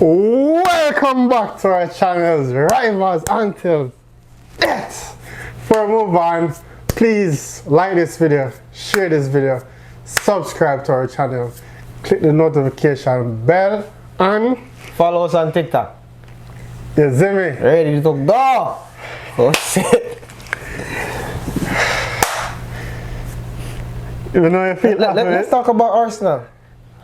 Welcome back to our channel's Rivals Until Death. Before we move on, please like this video, share this video, subscribe to our channel, click the notification bell, and follow us on TikTok. You see me? Ready to go! Oh shit! You know you feel Let's talk about Arsenal.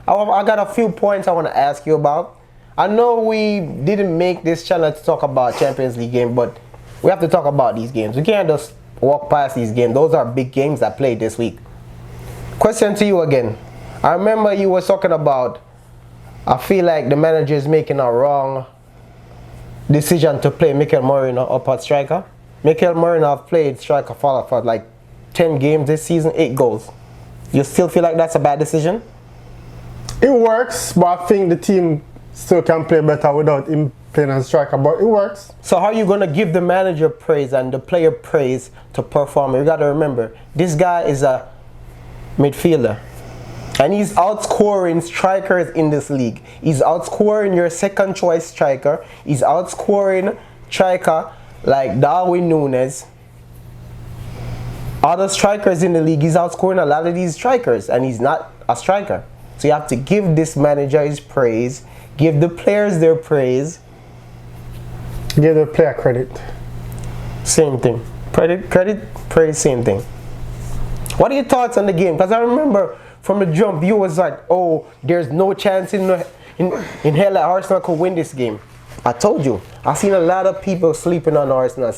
I got a few points I want to ask you about. I know we didn't make this channel to talk about Champions League game, but we have to talk about these games. We can't just walk past these games. Those are big games that played this week. Question to you again. I remember you were talking about, I feel like the manager is making a wrong decision to play Mikel Merino up at striker. Mikel Merino have played striker for like 10 games this season, 8 goals. You still feel like that's a bad decision? It works, but I think the team still can play better without him playing as striker, but it works. So how are you going to give the manager praise and the player praise to perform? You got to remember, this guy is a midfielder. And he's outscoring strikers in this league. He's outscoring your second choice striker. He's outscoring striker like Darwin Núñez. Other strikers in the league, he's outscoring a lot of these strikers, and he's not a striker. So you have to give this manager his praise, give the players their praise. Give the player credit. Same thing. Credit, praise, same thing. What are your thoughts on the game? Because I remember from the jump, you was like, oh, there's no chance in hell that Arsenal could win this game. I told you. I've seen a lot of people sleeping on Arsenal.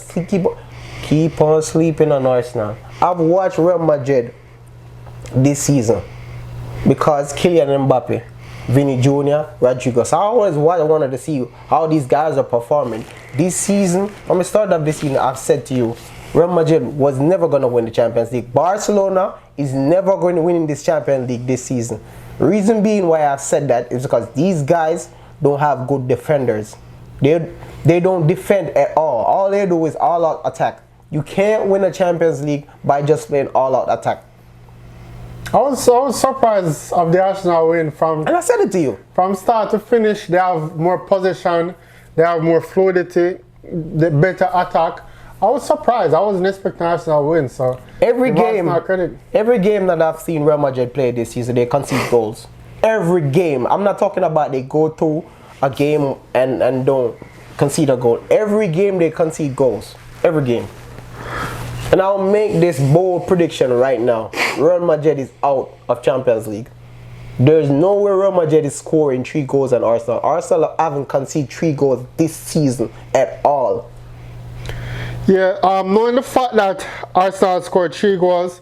Keep on sleeping on Arsenal. I've watched Real Madrid this season because Kylian Mbappe, Vinny Jr., Rodrigo. So I always wanted to see how these guys are performing. This season, from the start of this season, I've said to you, Real Madrid was never going to win the Champions League. Barcelona is never going to win in this Champions League this season. Reason being why I've said that is because these guys don't have good defenders. They don't defend at all. All they do is all-out attack. You can't win a Champions League by just playing all-out attack. I was surprised of the Arsenal win from... And I said it to you. From start to finish, they have more possession, they have more fluidity, the better attack. I was surprised. I wasn't expecting Arsenal to win. So every game that I've seen Real Madrid play this season, they concede goals. Every game. I'm not talking about they go through a game and don't concede a goal. Every game they concede goals. Every game. And I'll make this bold prediction right now. Real Madrid is out of Champions League. There's no way Real Madrid is scoring 3 goals on Arsenal. Arsenal haven't conceded 3 goals this season at all. Yeah, knowing the fact that Arsenal scored 3 goals,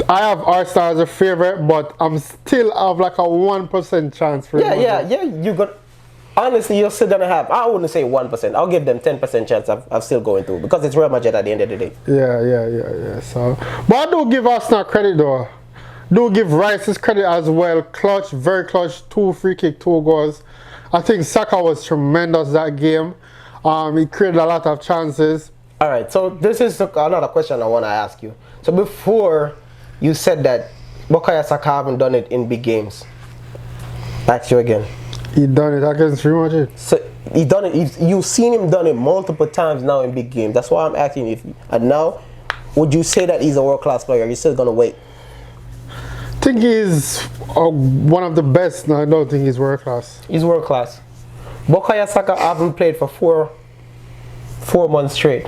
I have Arsenal as a favorite, but I'm still have like a 1% chance for Yeah. You got. Honestly, you're still gonna have. I wouldn't say 1%. I'll give them 10% chance of still going through because it's Real Madrid at the end of the day. Yeah. So, but I do give Arsenal credit though. Do give Rice's credit as well. Clutch, very clutch. 2 free kick, 2 goals. I think Saka was tremendous that game. He created a lot of chances. All right, so this is another question I want to ask you. So before you said that Bukayo Saka haven't done it in big games, ask you again. He done it against Real Madrid. So he done it. You've seen him done it multiple times now in big games. That's why I'm asking if. And now, would you say that he's a world-class player? You're still gonna wait. I think he's one of the best. No, I don't think he's world-class. He's world-class. Bukayo Saka haven't played for four months straight,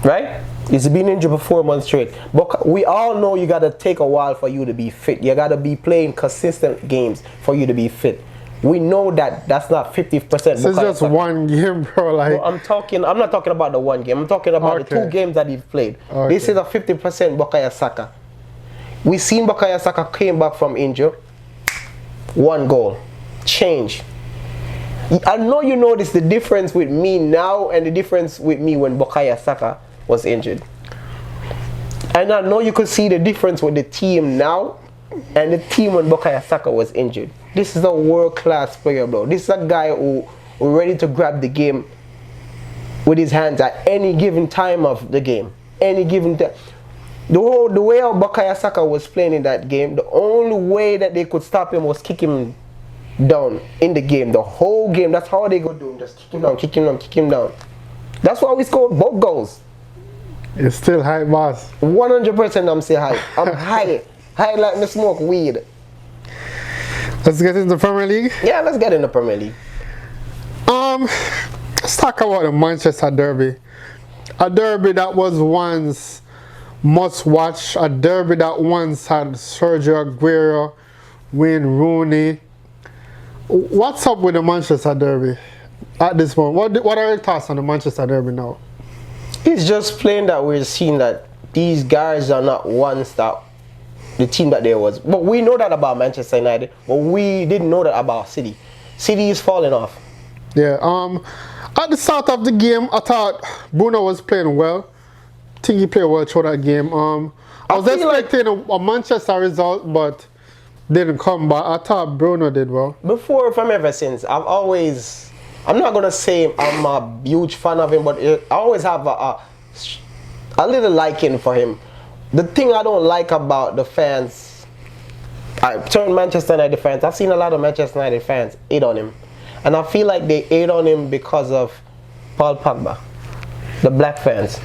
right? He's been injured for 4 months straight. But we all know you gotta take a while for you to be fit. You gotta be playing consistent games for you to be fit. We know that that's not 50%. This is just one game, bro. Like no, I'm not talking about the one game. I'm talking about the 2 games that he's played. Okay. This is a 50% Bukayo Saka. We seen Bukayo Saka came back from injury. 1 goal. Change. I know you notice the difference with me now and the difference with me when Bukayo Saka was injured. And I know you could see the difference with the team now and the team when Bukayo Saka was injured. This is a world-class player, bro. This is a guy who ready to grab the game with his hands at any given time of the game. Any given time. The way how Bukayo Saka was playing in that game, the only way that they could stop him was kick him down in the game, the whole game. That's how they go do him. Just kick him down, kick him down, kick him down. That's why we scored both goals. It's still high, boss. 100% I'm still high. I'm high. High like me smoke weed. Let's get into the Premier League. Yeah, let's get in the Premier League. Let's talk about the Manchester Derby. A derby that was once must watch. A derby that once had Sergio Aguero, Wayne Rooney. What's up with the Manchester Derby at this moment? What are your thoughts on the Manchester Derby now? It's just plain that we're seeing that these guys are not ones that the team that there was. But we know that about Manchester United, but we didn't know that about City. City is falling off. Yeah. At the start of the game, I thought Bruno was playing well. I think he played well through that game. I was expecting a Manchester result, but didn't come. But I thought Bruno did well. Before, from ever since, I'm not gonna say I'm a huge fan of him, but I always have a little liking for him. The thing I don't like about the fans, I turn Manchester United fans. I've seen a lot of Manchester United fans hate on him, and I feel like they hate on him because of Paul Pogba, the black fans.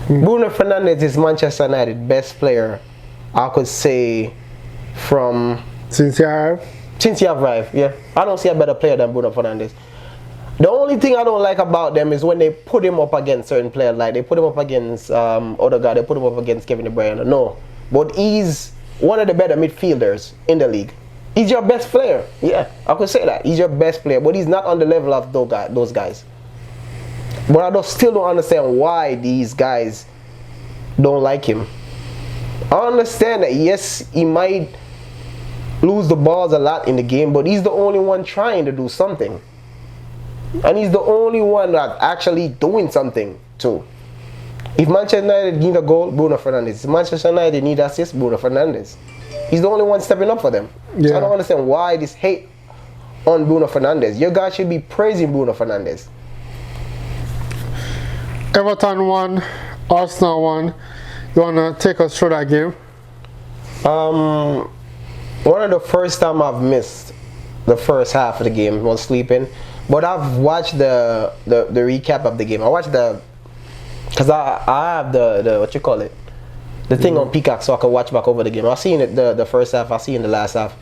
Bruno Fernandes is Manchester United best player, I could say, from Since he arrived? Since he arrived, yeah. I don't see a better player than Bruno Fernandes. The only thing I don't like about them is when they put him up against certain players, like they put him up against Odegaard, they put him up against Kevin De Bruyne. No, but he's one of the better midfielders in the league. He's your best player. Yeah, I could say that. He's your best player, but he's not on the level of those guys. But I still don't understand why these guys don't like him. I understand that, yes, he might lose the balls a lot in the game, but he's the only one trying to do something. And he's the only one that's actually doing something too. If Manchester United need a goal, Bruno Fernandes. If Manchester United need assist, Bruno Fernandes. He's the only one stepping up for them. Yeah. So I don't understand why this hate on Bruno Fernandes. You guys should be praising Bruno Fernandes. Everton won, Arsenal won. You wanna take us through that game? One of the first time I've missed the first half of the game while sleeping. But I've watched the recap of the game. I watched because I have the what you call it, the thing on Peacock, so I can watch back over the game. I've seen it the first half. I've seen the last half.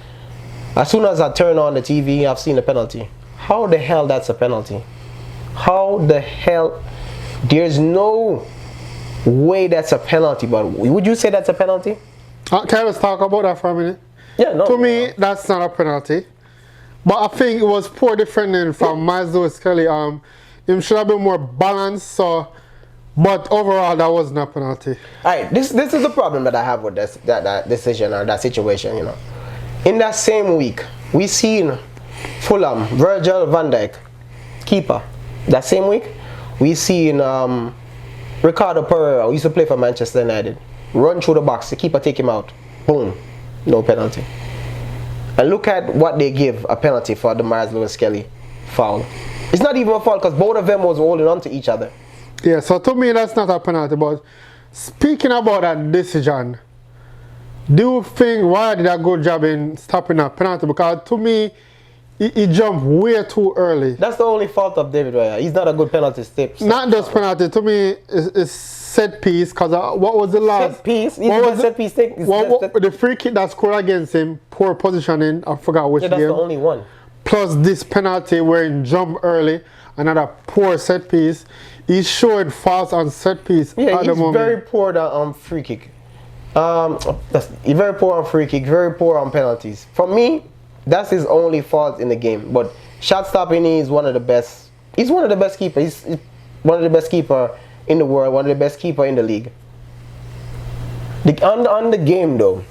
As soon as I turn on the TV, I've seen the penalty. How the hell that's a penalty? How the hell? There's no way that's a penalty. But would you say that's a penalty? Can I just talk about that for a minute? Yeah, no. To me, that's not a penalty. But I think it was poor defending from Miles Lewis-Kelly. Him should have been more balanced. So, but overall, that wasn't a penalty. Alright, this is the problem that I have with that decision or that situation. You know, in that same week, we seen Fulham, Virgil van Dijk, keeper. That same week, we seen Ricardo Pereira, who used to play for Manchester United, run through the box. The keeper take him out. Boom, no penalty. And look at what they give a penalty for the Miles Lewis-Kelly foul. It's not even a foul because both of them was holding on to each other. Yeah, so to me that's not a penalty. But speaking about that decision, do you think Raya did a good job in stopping that penalty? Because to me, he jumped way too early. That's the only fault of David Raya. He's not a good penalty step. Not just penalty. To me, it's set piece. Because what was the last? Set piece? What was set piece thing? The free kick that scored against him, poor positioning. I forgot which game. That's the only one. Plus this penalty where he jumped early. Another poor set piece. He showed fast on set piece at the moment. He's very poor on free kick. He's very poor on free kick. Very poor on penalties. For me, that's his only fault in the game. But shot stopping, he's one of the best. He's one of the best keepers. He's one of the best keeper in the world. One of the best keeper in the league. On the game though,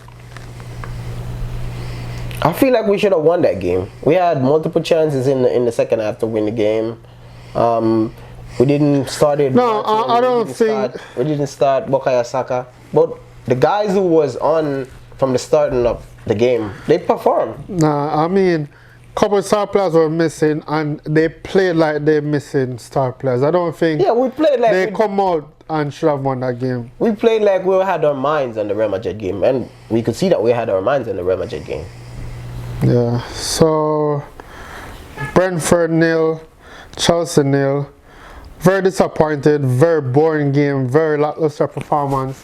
I feel like we should have won that game. We had multiple chances in the second half to win the game. We didn't start it. No, I don't think we didn't start Bukayo Saka. But the guys who was on from the starting of the game, they performed. Nah, I mean, couple of star players were missing, and they played like they're missing star players. I don't think. Yeah, we played like they come out and should have won that game. We played like we had our minds on the Real Madrid game, and we could see that we had our minds on the Real Madrid game. Yeah. So Brentford 0, Chelsea 0. Very disappointed, very boring game, very lackluster performance.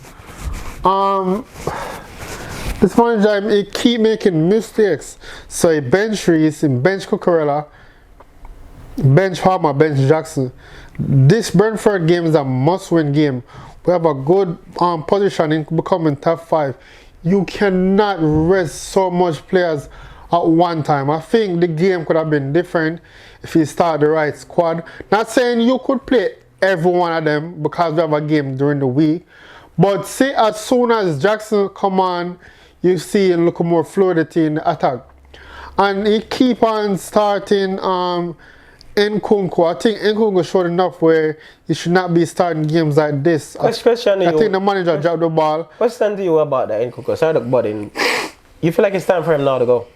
This manager, he keep making mistakes. So he bench Reece, he bench Cucurella, bench Palmer, bench Jackson. This Brentford game is a must-win game. We have a good position in becoming top 5. You cannot rest so much players at one time. I think the game could have been different if you start the right squad. Not saying you could play every one of them because we have a game during the week. But say as soon as Jackson come on, you see and look more fluidity in the attack. And he keep on starting Nkunku. I think Nkunku showed enough where he should not be starting games like this. I think the manager dropped the ball. Question to you about that Nkunku. Sorry, but you feel like it's time for him now to go?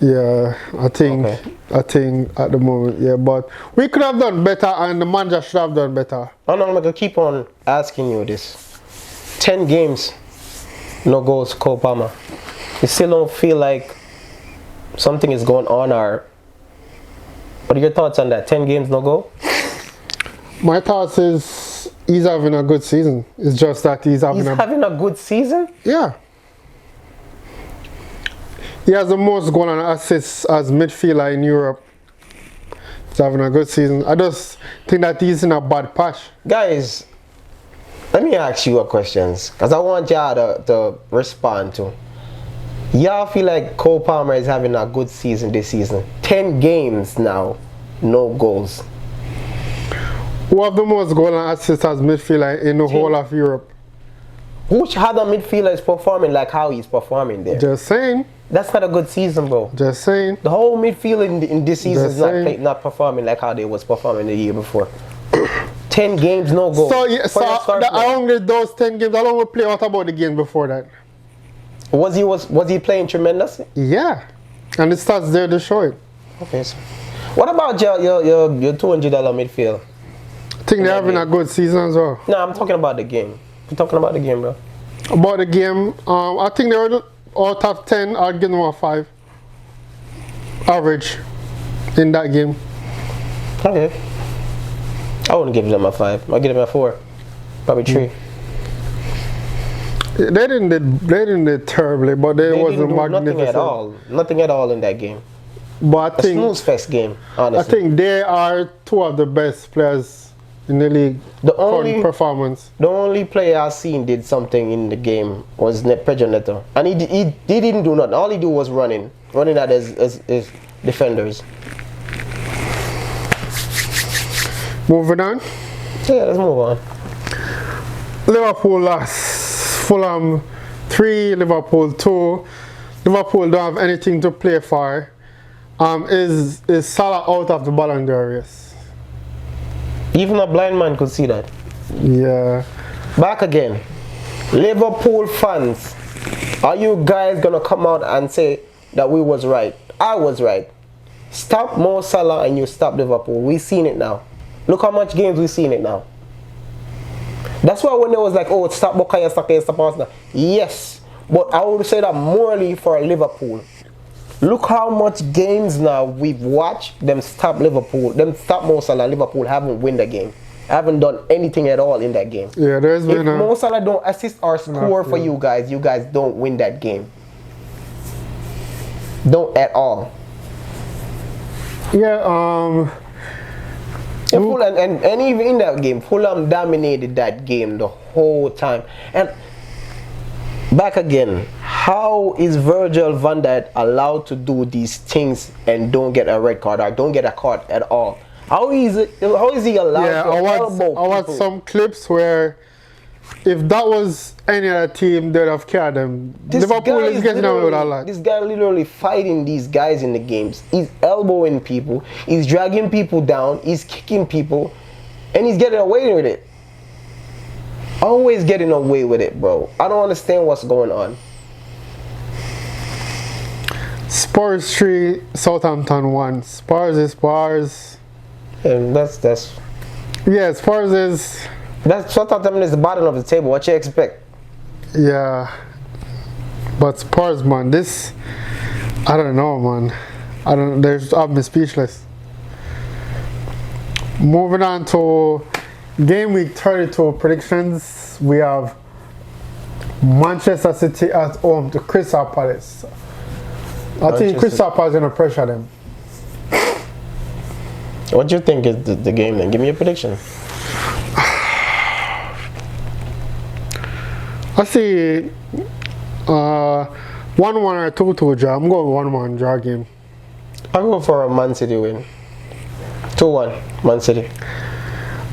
Yeah, I think at the moment, yeah, but we could have done better and the manager should have done better. I'm gonna keep on asking you this. 10 games, no goals, Cole Palmer. You still don't feel like something is going on, or what are your thoughts on that? 10 games, no goal? My thoughts is he's having a good season. It's just that he's having a good season? Yeah. He has the most goal and assists as midfielder in Europe. He's having a good season. I just think that he's in a bad patch. Guys, let me ask you a question, because I want y'all to respond to. Y'all feel like Cole Palmer is having a good season this season? 10 games now, no goals. Who have the most goal and assists as midfielder in the whole of Europe? Which other midfielder is performing like how he's performing there? Just saying. That's not a good season, bro. Just saying. The whole midfield in this season is not performing like how they was performing the year before. 10 games, no goals. So, yeah, only those 10 games, how long we play? What about the game before that? Was he playing tremendous? Yeah. And it starts there to show it. Okay, so what about your $200 midfield? I think they're having a good season as well. No, I'm talking about the game. I'm talking about the game, bro. About the game, I think they were all top 10. I'd give them a 5. Average in that game. Okay. I wouldn't give them a 5. I'll give them a 4. Probably 3. They didn't do terribly, but they wasn't magnificent. Nothing at all. Nothing at all in that game. But I think snooze fest game, honestly. I think they are 2 of the best players in the league. The only player I've seen did something in the game was Pedro Neto, and he didn't do nothing. All he do was running at his defenders. Moving on. Yeah, let's move on. Liverpool lost. Fulham 3, Liverpool 2. Liverpool don't have anything to play for. Is Salah out of the Ballon d'Or race? Even a blind man could see that. Yeah. Back again. Liverpool fans, are you guys gonna come out and say that we was right? I was right. Stop Mo Salah and you stop Liverpool. We seen it now. Look how much games we seen it now. That's why when they was like, oh, stop Bukayo Saka, stop Arsenal. Yes, but I would say that morally for Liverpool. Look how much games now we've watched them stop Liverpool. Them stop Mo Salah. Liverpool haven't won the game. Haven't done anything at all in that game. Yeah, there's been if Mo Salah don't assist or score for you guys don't win that game. Don't at all. Yeah, and even in that game, Fulham dominated that game the whole time. And back again, how is Virgil van Dijk allowed to do these things and don't get a red card or don't get a card at all? How is he allowed to elbow I watched some clips where if that was any other team, they'd have carried them. Liverpool is getting away with a lot. This guy literally fighting these guys in the games. He's elbowing people. He's dragging people down. He's kicking people. And he's getting away with it. Always getting away with it, bro. I don't understand what's going on. Spurs 3, Southampton 1. Spurs is Spurs. And that's... Yeah, Spurs is... Southampton is the bottom of the table. What you expect? Yeah. But Spurs, man, this... I don't know, man. I don't. I've been speechless. Moving on to game week 32 predictions. We have Manchester City at home to Crystal Palace. I think Crystal Palace is gonna pressure them. What do you think is the game then? Give me a prediction. I see 1-1 or 2-2 draw. I'm going 1-1 draw game. I'll go for a Man City win. 2-1, Man City.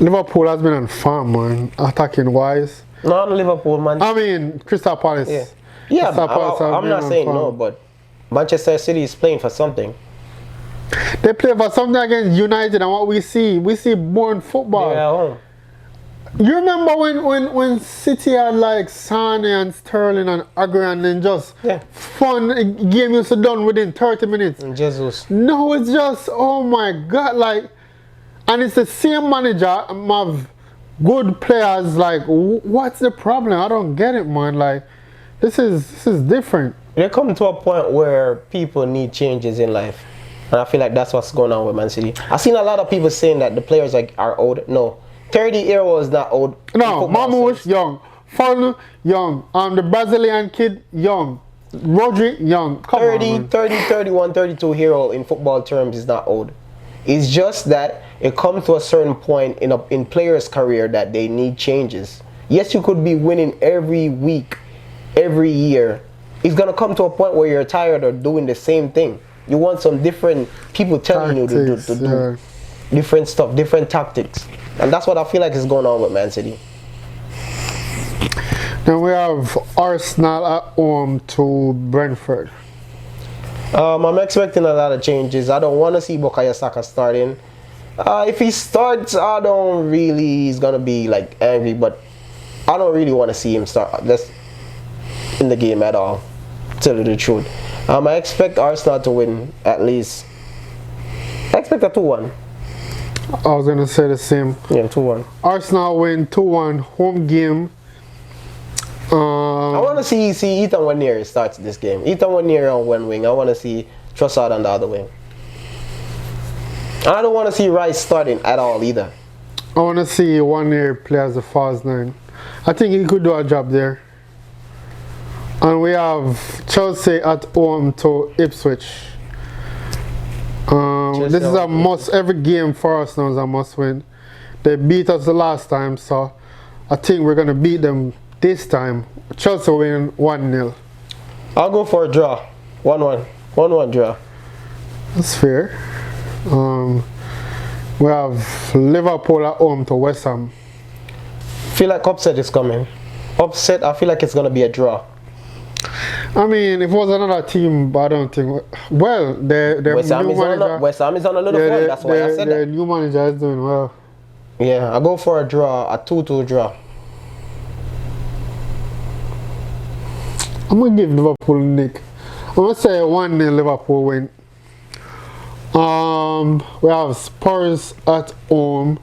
Liverpool has been on farm, man, attacking wise. No, Liverpool, man. I mean, Crystal Palace. Yeah, Crystal Palace I'm not saying no, but Manchester City is playing for something. They play for something against United, and what we see born football. They're at home. You remember when City had like Sane and Sterling and Agüero and then just fun game used to done within 30 minutes? And Jesus. No, it's just, oh my God, like, and it's the same manager, have good players. Like, what's the problem? I don't get it, man. Like, this is different. They come to a point where people need changes in life, and I feel like that's what's going on with Man City. I've seen a lot of people saying that the players are old. No, 30-year-old is not old. No, Mamouche young, Fon young, the Brazilian kid young, Rodri young. Come 30, on, 30, 31, 32-year-old in football terms is not old. It's just that it comes to a certain point in players' career that they need changes. Yes, you could be winning every week, every year. It's gonna come to a point where you're tired of doing the same thing. You want some different people telling you to do different stuff, different tactics. And that's what I feel like is going on with Man City. Then we have Arsenal at home to Brentford. I'm expecting a lot of changes. I don't want to see Bukayo Saka starting. If he starts, I don't really, he's going to be like angry, but I don't really want to see him start in the game at all, to tell you the truth. I expect Arsenal to win at least. I expect a 2-1. I was going to say the same. Yeah, 2-1. Arsenal win 2-1 home game. I want to see Ethan Wanier starts this game. Ethan Wanier on one wing. I want to see Trossard on the other wing. And I don't want to see Rice starting at all either. I want to see Wanier play as a false nine. I think he could do a job there. And we have Chelsea at home to Ipswich. This is a must. Every game for us now is a must win. They beat us the last time, so I think we're going to beat them this time. Chelsea win 1-0. I'll go for a draw. 1-1. 1-1 draw. That's fair. We have Liverpool at home to West Ham. Feel like upset is coming. Upset, I feel like it's going to be a draw. I mean, if it was another team, but I don't think. Well, West Ham is on a little run. That's why I said that. The new manager is doing well. Yeah, I'll go for a draw, a 2-2 draw. I'm going to give Liverpool a nick. I'm going to say 1-0 Liverpool win. We have Spurs at home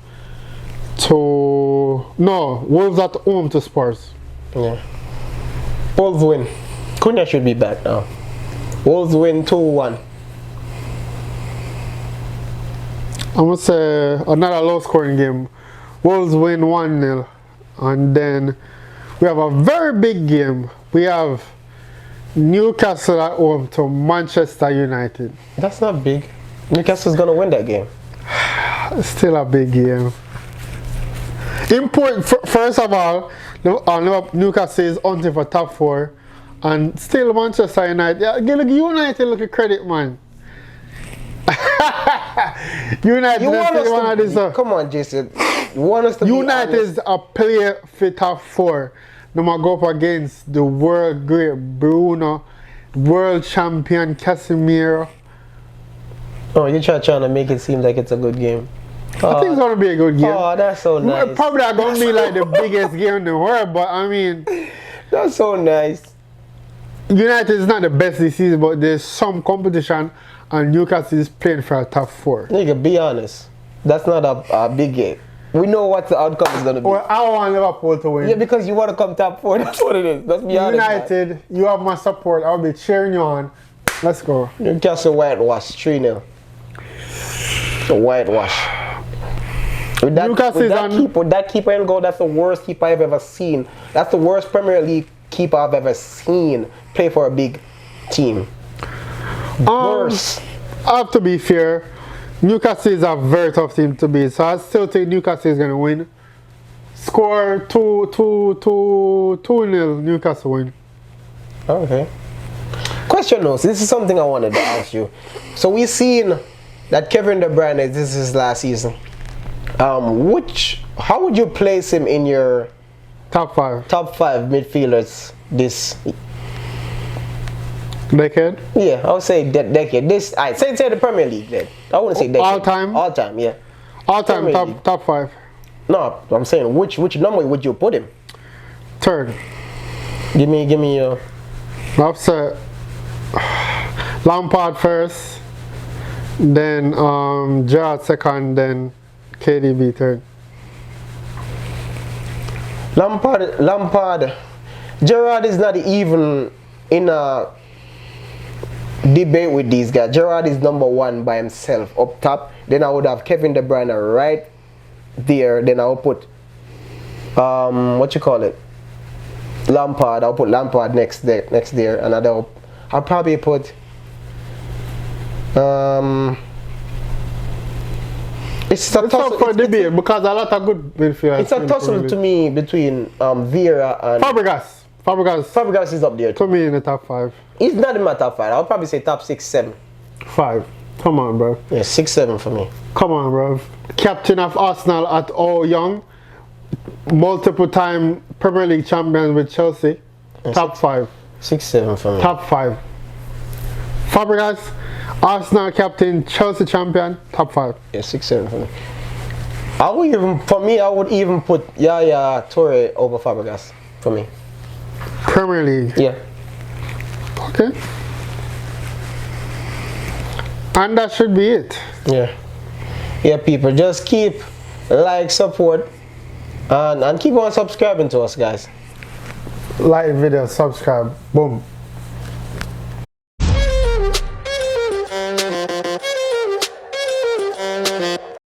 to... No, Wolves at home to Spurs. Yeah. Wolves win. Cunha should be back now. Wolves win 2-1. I'm going to say another low scoring game. Wolves win 1-0. And then we have a very big game. We have Newcastle at home to Manchester United. That's not big. Newcastle's going to win that game. Still a big game. Important. First of all, Newcastle is hunting for top 4. And still Manchester United. Yeah, give United look a credit, man. United come on, Jason. You want us to United is a player for top 4. No matter go up against the world great Bruno, world champion Casemiro. Oh, you're trying to make it seem like it's a good game. I think it's gonna be a good game. Oh, that's so nice. Probably not gonna be like the biggest game in the world, but I mean, that's so nice. United is not the best this season, but there's some competition, and Newcastle is playing for a top 4. Nigga, be honest. That's not a big game. We know what the outcome is going to be. Well, I want Liverpool to win. Yeah, because you want to come top 4. That's what it is. Let's be honest. United, man. You have my support. I'll be cheering you on. Let's go. Newcastle whitewash 3-0. Whitewash. With that keeper in goal, that's the worst keeper I've ever seen. That's the worst Premier League keeper I've ever seen play for a big team. Worse. I have to be fair. Newcastle is a very tough team to beat, so I still think Newcastle is going to win. Score 2-0 Newcastle win. Okay. Question though, so this is something I wanted to ask you. So we've seen that Kevin De Bruyne, this is his last season. How would you place him in your top 5 midfielders this decade? Yeah, I would say decade. This I say the Premier League then. I wouldn't say decade. All time, yeah. All time top 5. No, I'm saying which number would you put him? 3rd. Give me your Upset. Lampard first, then Gerrard 2nd, then KDB 3rd. Lampard. Gerrard is not even in a debate with these guys. Gerrard is number 1 by himself up top. Then I would have Kevin De Bruyne right there. Then I would put Lampard. I'll put Lampard next there, and I'll probably put it's up for debate because a lot of good midfielders. It's a tussle to me between Vieira and Fabregas. Fabregas is up there too. To me in the top 5. He's not in my top 5. I'll probably say top 6, 7. 5. Come on, bro. Yeah, 6, 7 for me. Come on, bro. Captain of Arsenal at all young. Multiple time Premier League champions with Chelsea. Yeah, top 5. 6, 7 for me. Top 5. Fabregas, Arsenal captain, Chelsea champion, top 5. Yeah, 6, 7 for me. I would even put Yaya Toure over Fabregas for me. Premier League. Yeah. Okay. And that should be it. Yeah. Yeah, people, just keep support, and keep on subscribing to us, guys. Like video, subscribe, boom.